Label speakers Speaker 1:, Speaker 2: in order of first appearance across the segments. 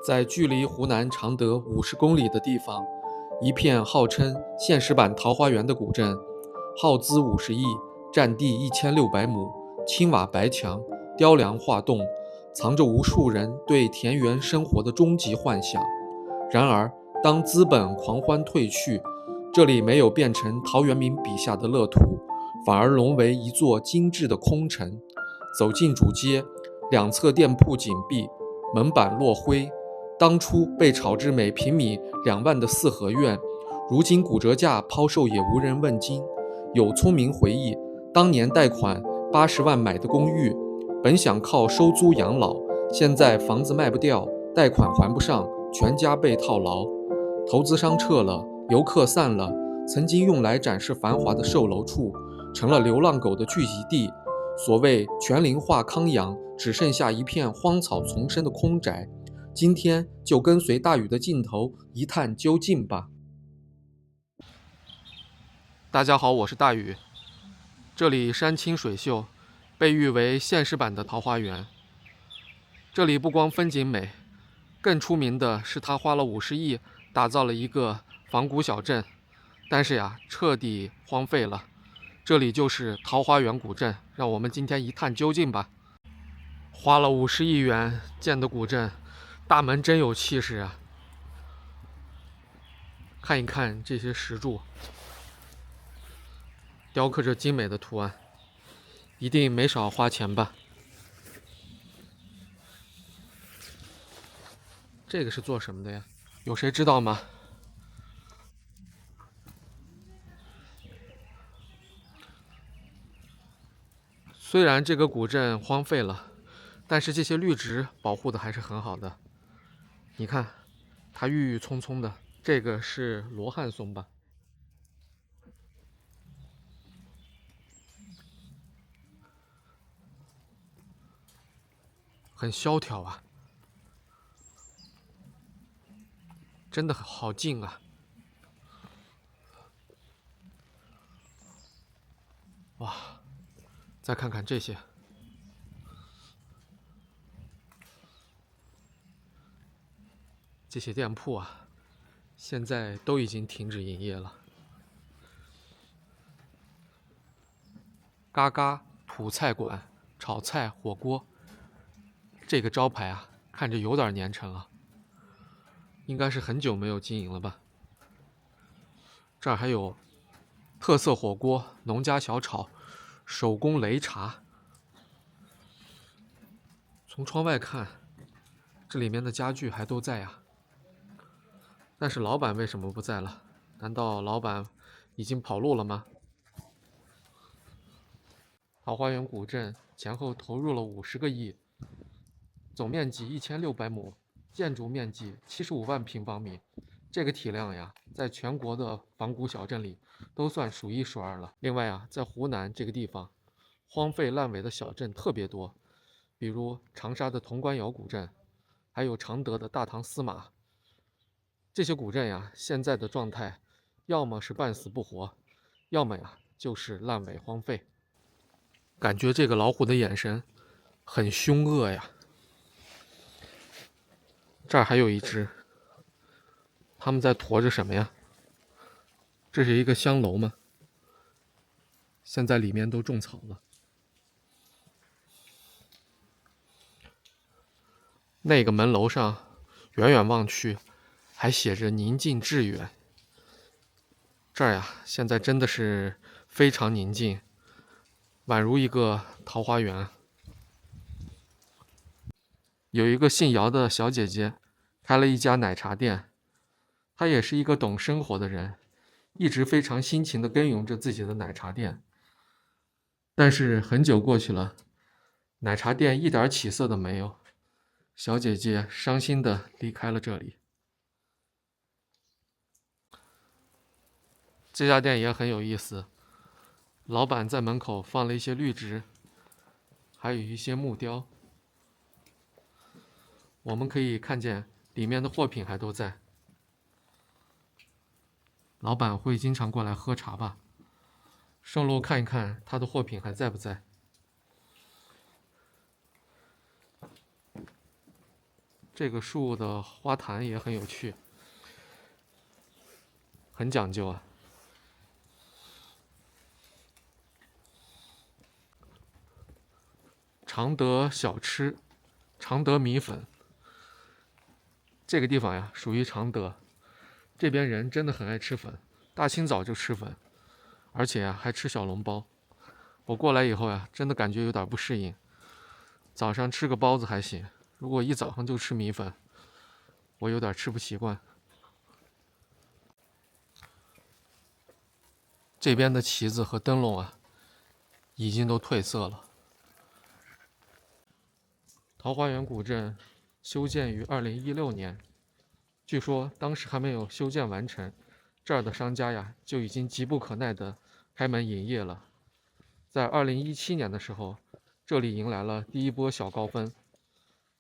Speaker 1: 在距離湖南常德50公里的地方，一片號稱現實版桃花源的古鎮，耗資50億，佔地1600畝，青瓦白牆，雕梁畫棟，藏着無數人對田園生活的終極幻想。然而，當資本狂歡褪去，這裡沒有變成陶淵明筆下的樂土，反而淪為一座精緻的空城。走進主街，兩側店鋪緊閉，門板落灰。當初被炒至每平米2萬的四合院，如今骨折價拋售也無人問津。有聰明回憶，當年貸款80萬買的公寓，本想靠收租養老，現在房子賣不掉，貸款還不上，全家被套牢。投資商撤了，遊客散了，曾經用來展示繁華的售樓處，成了流浪狗的聚集地。所謂全齡化康養，只剩下一片荒草叢生的空宅。今天就跟隨大禹的鏡頭一探究竟吧。大家好，我是大禹。這裡山清水秀，被譽為現實版的桃花源。這裡不光風景美，更出名的是他花了50億打造了一個仿古小鎮，但是呀，徹底荒廢了。這裡就是桃花源古鎮，讓我們今天一探究竟吧。花了50億元建的古鎮，大門真有氣勢啊！看一看這些石柱，雕刻着精美的圖案，一定沒少花錢吧？這個是做什麼的呀？有誰知道嗎？雖然這個古鎮荒廢了，但是這些綠植保護的還是很好的。你看，它鬱鬱蔥蔥的，這個是羅漢松吧？很蕭條啊，真的好靜啊！哇，再看看這些。这些店鋪啊，現在都已經停止營業了。嘎嘎土菜館、炒菜火鍋，這個招牌啊，看着有點年成了，應該是很久沒有經營了吧。這兒還有特色火鍋、農家小炒、手工擂茶。從窗外看，這裡面的家具還都在呀。但是老闆為什麼不在了？難道老闆已經跑路了嗎？桃花源古鎮前後投入了50個億，總面積1600畝，建築面積75萬平方米。這個體量呀，在全國的仿古小鎮裡都算數一數二了。另外啊，在湖南這個地方，荒廢爛尾的小鎮特別多，比如長沙的潼關窯古鎮，還有常德的大唐司馬。這些古鎮呀，現在的狀態，要麼是半死不活，要麼呀就是爛尾荒廢。感覺這個老虎的眼神很兇惡呀。這兒還有一隻，他們在馱着什麼呀？這是一個香樓嗎？現在裡面都種草了。那個門樓上，遠遠望去，還寫着寧靜致遠。這兒呀，現在真的是非常寧靜，宛如一個桃花源。有一個姓姚的小姐姐，開了一家奶茶店。她也是一個懂生活的人，一直非常辛勤地耕耘着自己的奶茶店。但是很久過去了，奶茶店一點起色都沒有，小姐姐傷心地離開了這裡。這家店也很有意思，老闆在門口放了一些綠植，還有一些木雕。我們可以看見裡面的貨品還都在。老闆會經常過來喝茶吧？上樓看一看他的貨品還在不在。這個樹的花壇也很有趣，很講究啊。常德小吃，常德米粉。这个地方呀，属于常德，这邊人真的很愛吃粉，大清早就吃粉，而且呀還吃小籠包。我過來以後呀，真的感覺有點不適應。早上吃個包子還行，如果一早上就吃米粉，我有點吃不習慣。這邊的旗子和燈籠啊，已經都褪色了。桃花源古鎮修建於2016年，據說當時還沒有修建完成，這兒的商家呀就已經急不可耐地開門營業了。在2017年的時候，這裡迎來了第一波小高峰，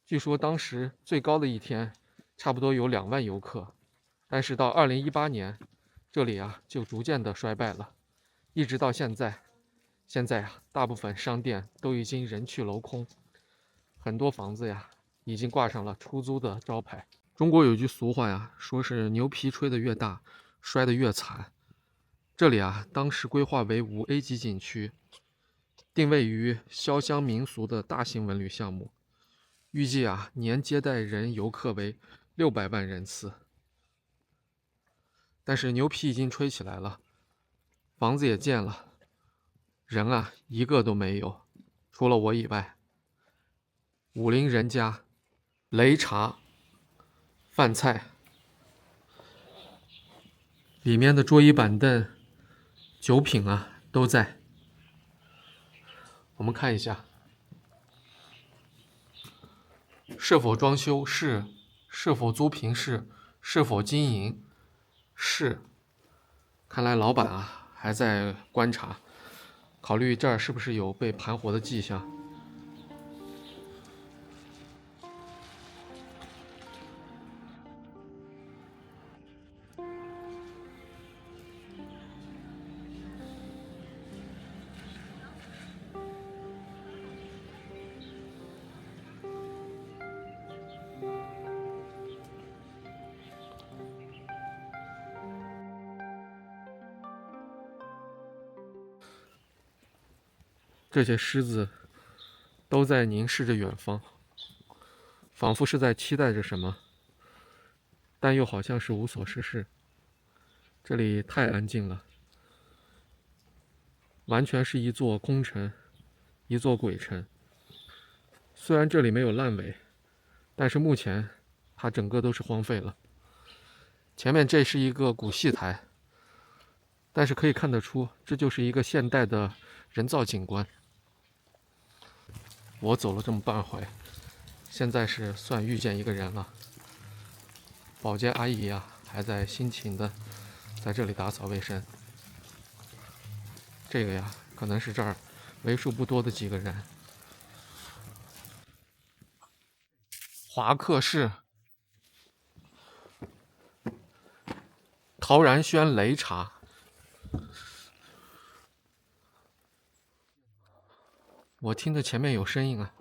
Speaker 1: 據說當時最高的一天差不多有2萬遊客，但是到2018年，這裡啊就逐漸的衰敗了，一直到現在。現在啊，大部分商店都已經人去樓空，很多房子呀已經掛上了出租的招牌。中國有句俗話呀，說是牛皮吹得越大，摔得越慘。這裡啊，當時規劃為5A 級景區，定位於瀟湘民俗的大型文旅項目，預計啊年接待人遊客為600萬人次。但是牛皮已經吹起來了，房子也建了，人啊一個都沒有，除了我以外。武陵人家，擂茶、飯菜，裡面的桌椅板凳、酒品啊都在。我們看一下，是否裝修？是。是否租賃？是。是否經營？是。看來老闆啊還在觀察，考慮這兒是不是有被盤活的跡象。這些獅子都在凝視着遠方，仿佛是在期待着什麼，但又好像是無所事事。這裡太安靜了，完全是一座空城，一座鬼城。雖然這裡沒有爛尾，但是目前它整個都是荒廢了。前面這是一個古戲台，但是可以看得出，這就是一個現代的人造景觀。我走了這麼半回，現在是算遇見一個人了。保潔阿姨呀，還在辛勤的在這裡打掃衛生。這個呀，可能是這兒為數不多的幾個人。華客市、陶然軒擂茶。我聽着前面有聲音啊。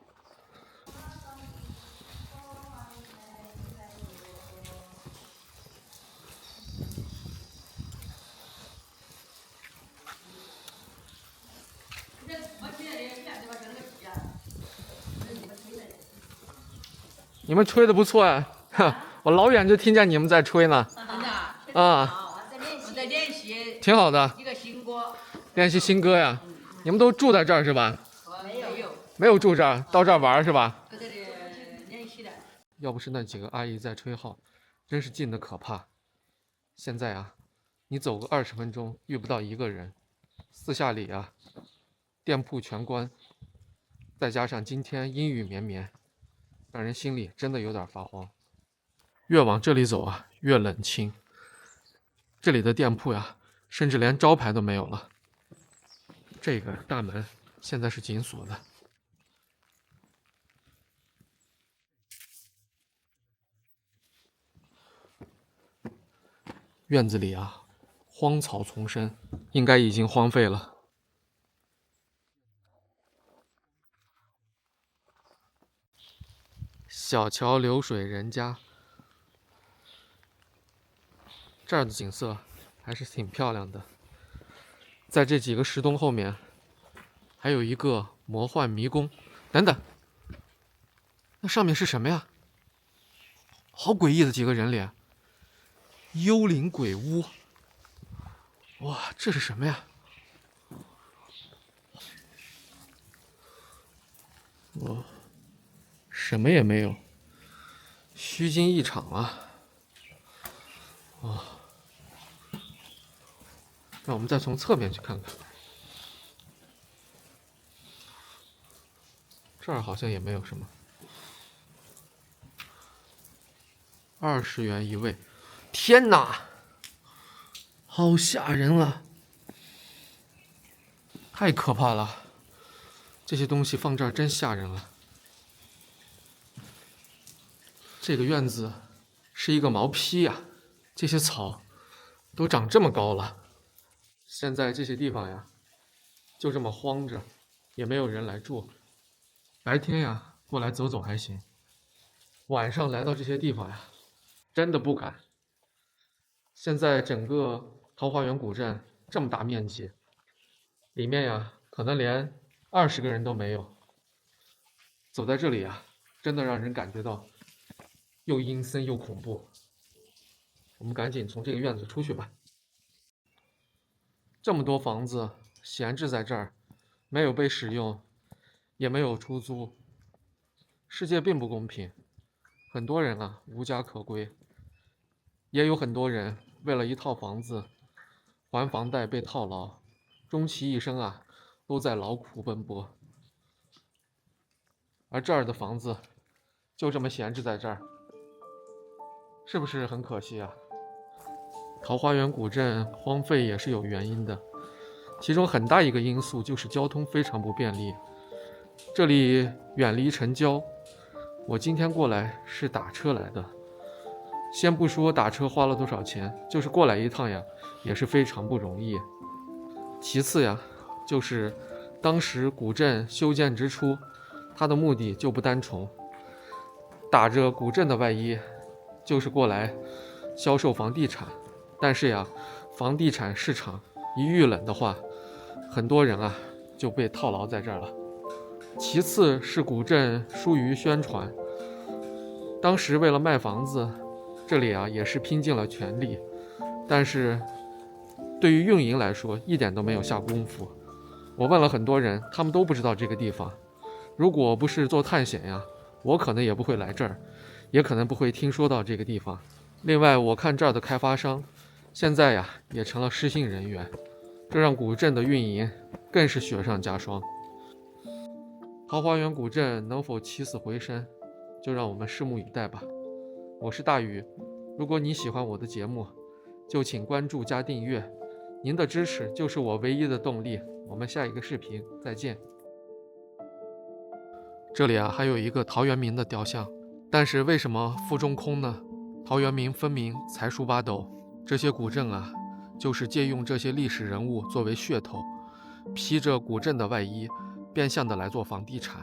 Speaker 1: 你們吹的不錯啊，我老遠就聽見你們在吹呢。啊，我在練習，挺好的。一個新歌，練習新歌呀。你們都住在這兒是吧？沒有住這兒，到這兒玩是吧？在這裡練習的。要不是那幾個阿姨在吹號，真是近得可怕。現在啊，你走個20分鐘遇不到一個人，四下裡啊，店鋪全關，再加上今天陰雨綿綿，讓人心裡真的有點發慌。越往這裡走啊，越冷清。這裡的店鋪呀，甚至連招牌都沒有了。這個大門現在是緊鎖的。院子裡啊，荒草叢生，應該已經荒廢了。小橋流水人家，這兒的景色還是挺漂亮的。在這幾個石洞後面，還有一個魔幻迷宮。等等，那上面是什麼呀？好詭異的幾個人臉，幽靈鬼屋。哇，這是什麼呀？哦，什麼也没有，虚惊一场啊！哦，那我們再從側面去看看，這兒好像也没有什麼。20元一位，天哪，好嚇人啊！太可怕了，這些東西放這兒真嚇人了。這個院子是一個毛坯呀，這些草都長這麼高了。現在這些地方呀，就這麼荒着，也沒有人來住。白天呀，過來走走還行，晚上來到這些地方呀，真的不敢。現在整個桃花源古鎮這麼大面積，裡面呀，可能連20個人都沒有。走在這裡呀，真的讓人感覺到又陰森又恐怖。我們趕緊從這個院子出去吧。這麼多房子閒置在這兒，沒有被使用，也沒有出租。世界並不公平，很多人啊無家可歸，也有很多人為了一套房子還房貸被套牢，終其一生啊都在勞苦奔波。而這兒的房子就這麼閒置在這兒，是不是很可惜啊？桃花源古鎮荒廢也是有原因的，其中很大一個因素就是交通非常不便利。這裡遠離城郊，我今天過來是打車來的。先不說打車花了多少錢，就是過來一趟呀，也是非常不容易。其次呀，就是當時古鎮修建之初，它的目的就不单純，打着古鎮的外衣，就是过來銷售房地產。但是呀，房地產市場一遇冷的話，很多人啊就被套牢在這兒了。其次是古鎮疏於宣傳，當時為了賣房子，這裡啊也是拼盡了全力，但是對於運營來說一點都沒有下功夫。我問了很多人，他們都不知道這個地方。如果不是做探險呀，我可能也不會來這兒，也可能不會聽說到這個地方。另外，我看這兒的開發商現在呀也成了失信人員，這讓古鎮的運營更是雪上加霜。桃花源古鎮能否起死回生，就讓我們拭目以待吧。我是大宇，如果你喜歡我的節目，就請關注加訂閱，您的支持就是我唯一的動力。我們下一個視頻再見。這裡啊還有一個陶淵明的雕像，但是為什麼腹中空呢？陶淵明分明才疏八斗，這些古鎮啊就是借用這些歷史人物作為噱頭，披着古鎮的外衣，變相的來做房地產。